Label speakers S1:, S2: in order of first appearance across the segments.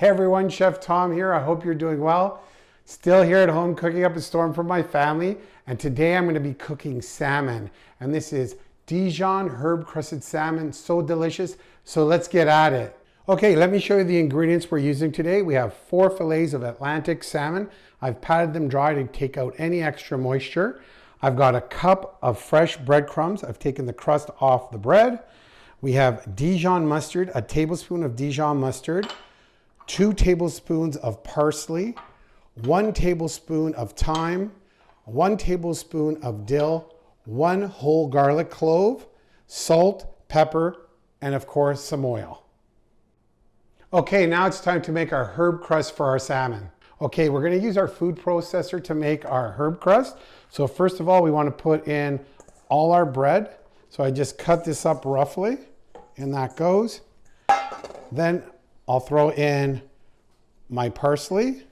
S1: Hey everyone, Chef Tom here. I hope you're doing well. Still here at home cooking up a storm for my family. And today I'm going to be cooking salmon. And this is Dijon herb-crusted salmon. So delicious. So let's get at it. Okay, let me show you the ingredients we're using today. We have 4 fillets of Atlantic salmon. I've patted them dry to take out any extra moisture. I've got a cup of fresh breadcrumbs. I've taken the crust off the bread. We have Dijon mustard, a tablespoon of Dijon mustard, 2 tablespoons of parsley, 1 tablespoon of thyme, 1 tablespoon of dill, 1 whole garlic clove, salt, pepper, and of course some oil. Okay, now it's time to make our herb crust for our salmon. Okay, we're going to use our food processor to make our herb crust. So first of all, we want to put in all our bread. So I just cut this up roughly, and that goes. Then I'll throw in my parsley,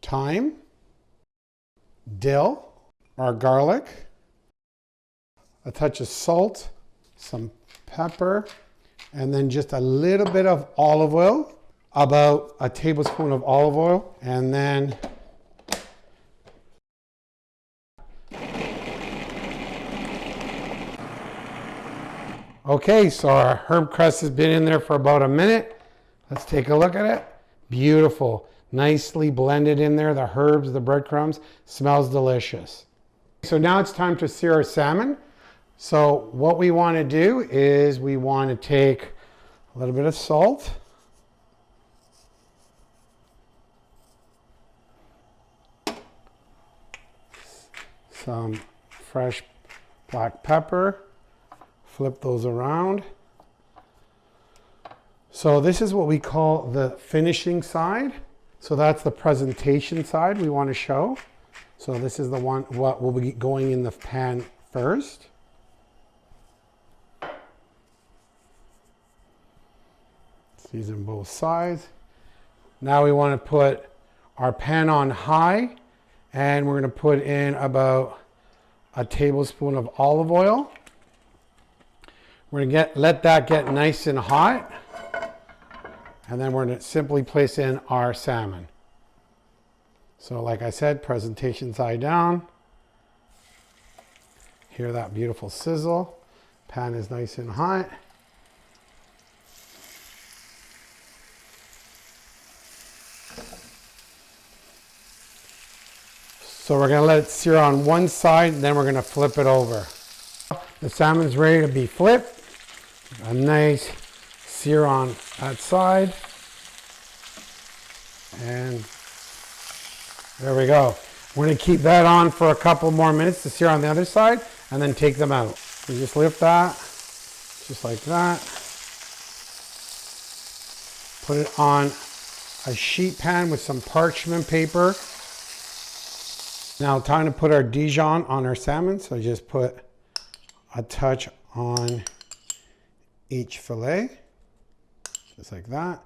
S1: thyme, dill, our garlic, a touch of salt, some pepper, and then just a little bit of olive oil, about a tablespoon of olive oil, and then okay, so our herb crust has been in there for about a minute. Let's take a look at it. Beautiful, nicely blended in there. The herbs, the breadcrumbs, smells delicious. So now it's time to sear our salmon. So what we want to do is we want to take a little bit of salt, some fresh black pepper, flip those around. So this is what we call the finishing side. So that's the presentation side we want to show. So this is the one what will be going in the pan first. Season both sides. Now we want to put our pan on high, and we're going to put in about a tablespoon of olive oil. We're going to let that get nice and hot, and then we're going to simply place in our salmon. So like I said, presentation side down. Hear that beautiful sizzle. Pan is nice and hot. So we're going to let it sear on one side, and then we're going to flip it over. The salmon's ready to be flipped. A nice sear on that side. And there we go. We're going to keep that on for a couple more minutes to sear on the other side, and then take them out. We just lift that, just like that. Put it on a sheet pan with some parchment paper. Now time to put our Dijon on our salmon. So just put a touch on each fillet, just like that.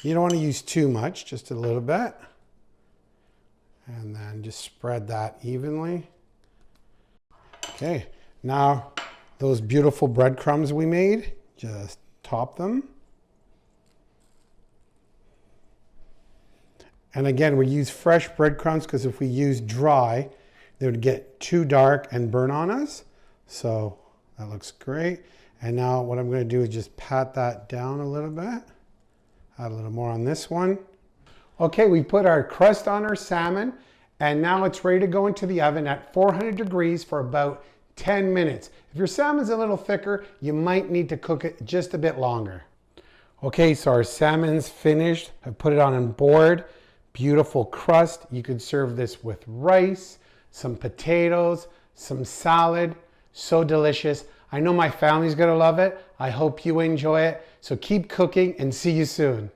S1: You don't want to use too much, just a little bit. And then just spread that evenly. Okay, now those beautiful breadcrumbs we made, just top them. And again, we use fresh breadcrumbs because if we use dry, they would get too dark and burn on us. So that looks great. And now what I'm going to do is just pat that down a little bit. Add a little more on this one. Okay, we put our crust on our salmon, and now it's ready to go into the oven at 400 degrees for about 10 minutes. If your salmon's a little thicker, you might need to cook it just a bit longer. Okay, so our salmon's finished. I've put it on a board. Beautiful crust. You could serve this with rice, some potatoes, some salad. So delicious. I know my family's gonna love it. I hope you enjoy it. So keep cooking and see you soon.